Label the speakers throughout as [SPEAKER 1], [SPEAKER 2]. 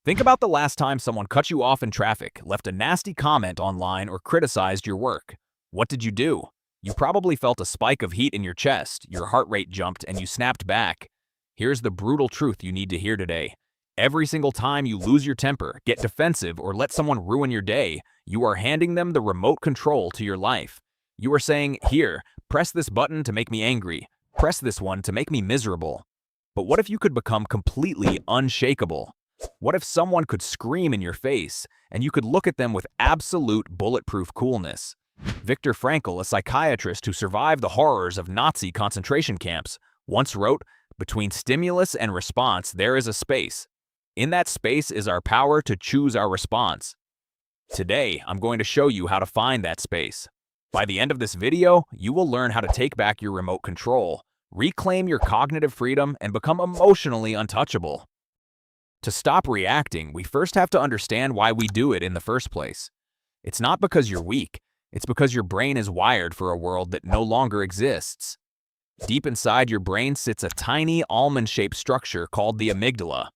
[SPEAKER 1] Think about the last time someone cut you off in traffic, left a nasty comment online, or criticized your work. What did you do? You probably felt a spike of heat in your chest, your heart rate jumped, and you snapped back. Here's the brutal truth you need to hear today. Every single time you lose your temper, get defensive, or let someone ruin your day, you are handing them the remote control to your life. You are saying, "Here, press this button to make me angry. Press this one to make me miserable." But what if you could become completely unshakable? What if someone could scream in your face, and you could look at them with absolute bulletproof coolness? Viktor Frankl, a psychiatrist who survived the horrors of Nazi concentration camps, once wrote, "Between stimulus and response, there is a space. In that space is our power to choose our response." Today, I'm going to show you how to find that space. By the end of this video, you will learn how to take back your remote control, reclaim your cognitive freedom, and become emotionally untouchable. To stop reacting, we first have to understand why we do it in the first place. It's not because you're weak, it's because your brain is wired for a world that no longer exists. Deep inside your brain sits a tiny almond-shaped structure called the amygdala.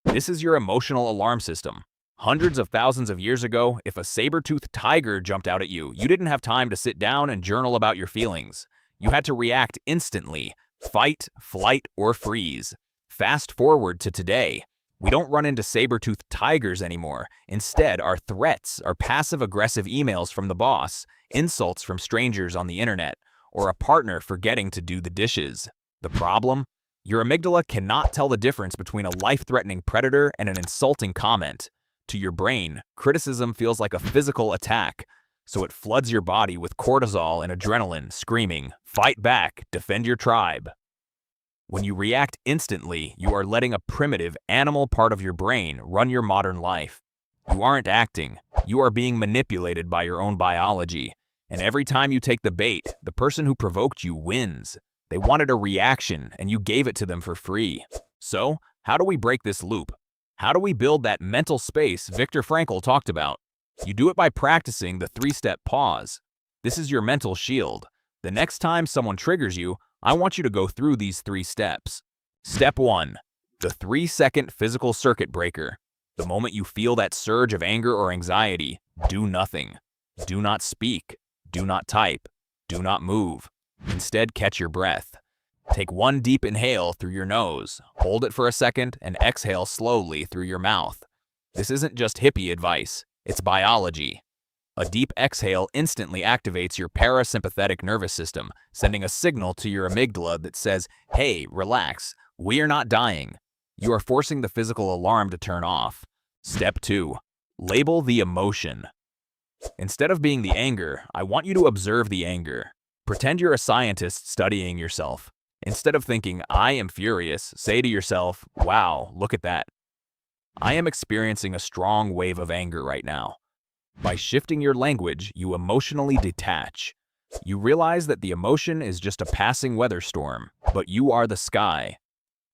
[SPEAKER 1] This is your emotional alarm system. Hundreds of thousands of years ago, if a saber-toothed tiger jumped out at you, you didn't have time to sit down and journal about your feelings. You had to react instantly: fight, flight, or freeze. Fast forward to today. We don't run into saber-toothed tigers anymore. Instead, our threats are passive-aggressive emails from the boss, insults from strangers on the internet, or a partner forgetting to do the dishes. The problem? Your amygdala cannot tell the difference between a life-threatening predator and an insulting comment. To your brain, criticism feels like a physical attack, so it floods your body with cortisol and adrenaline, screaming, "Fight back, defend your tribe." When you react instantly, you are letting a primitive, animal part of your brain run your modern life. You aren't acting, you are being manipulated by your own biology. And every time you take the bait, the person who provoked you wins. They wanted a reaction, and you gave it to them for free. So, how do we break this loop? How do we build that mental space Viktor Frankl talked about? You do it by practicing the 3-step pause. This is your mental shield. The next time someone triggers you, I want you to go through these 3 steps. Step 1. The 3-second physical circuit breaker. The moment you feel that surge of anger or anxiety, do nothing. Do not speak. Do not type. Do not move. Instead, catch your breath. Take one deep inhale through your nose, hold it for a second, and exhale slowly through your mouth. This isn't just hippie advice, it's biology. A deep exhale instantly activates your parasympathetic nervous system, sending a signal to your amygdala that says, "Hey, relax, we are not dying." You are forcing the physical alarm to turn off. Step 2. Label the emotion. Instead of being the anger, I want you to observe the anger. Pretend you're a scientist studying yourself. Instead of thinking, "I am furious," say to yourself, "Wow, look at that. I am experiencing a strong wave of anger right now." By shifting your language, you emotionally detach. You realize that the emotion is just a passing weather storm, but you are the sky.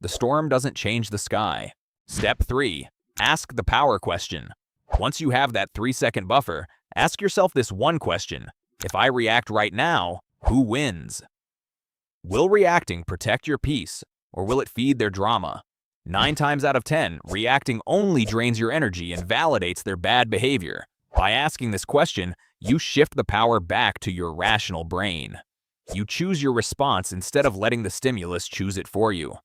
[SPEAKER 1] The storm doesn't change the sky. Step 3. Ask the power question. Once you have that 3-second buffer, ask yourself this one question: if I react right now, who wins? Will reacting protect your peace, or will it feed their drama? 9 times out of 10, reacting only drains your energy and validates their bad behavior. By asking this question, you shift the power back to your rational brain. You choose your response instead of letting the stimulus choose it for you.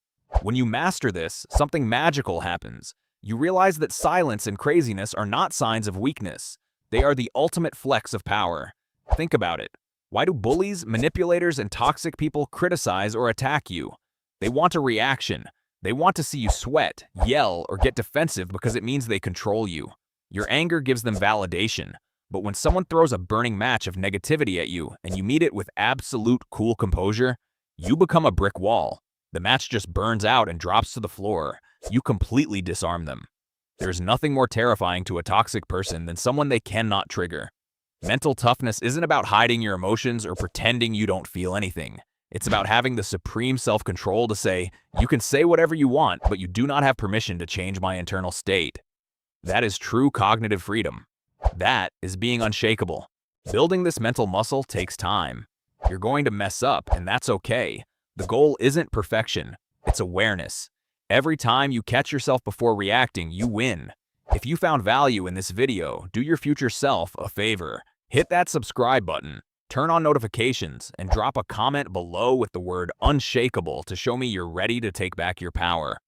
[SPEAKER 1] When you master this, something magical happens. You realize that silence and craziness are not signs of weakness. They are the ultimate flex of power. Think about it. Why do bullies, manipulators, and toxic people criticize or attack you? They want a reaction. They want to see you sweat, yell, or get defensive because it means they control you. Your anger gives them validation, but when someone throws a burning match of negativity at you and you meet it with absolute cool composure, you become a brick wall. The match just burns out and drops to the floor. You completely disarm them. There's nothing more terrifying to a toxic person than someone they cannot trigger. Mental toughness isn't about hiding your emotions or pretending you don't feel anything. It's about having the supreme self-control to say, "You can say whatever you want, but you do not have permission to change my internal state." That is true cognitive freedom. That is being unshakable. Building this mental muscle takes time. You're going to mess up, and that's okay. The goal isn't perfection, it's awareness. Every time you catch yourself before reacting, you win. If you found value in this video, do your future self a favor. Hit that subscribe button, turn on notifications, and drop a comment below with the word unshakable to show me you're ready to take back your power.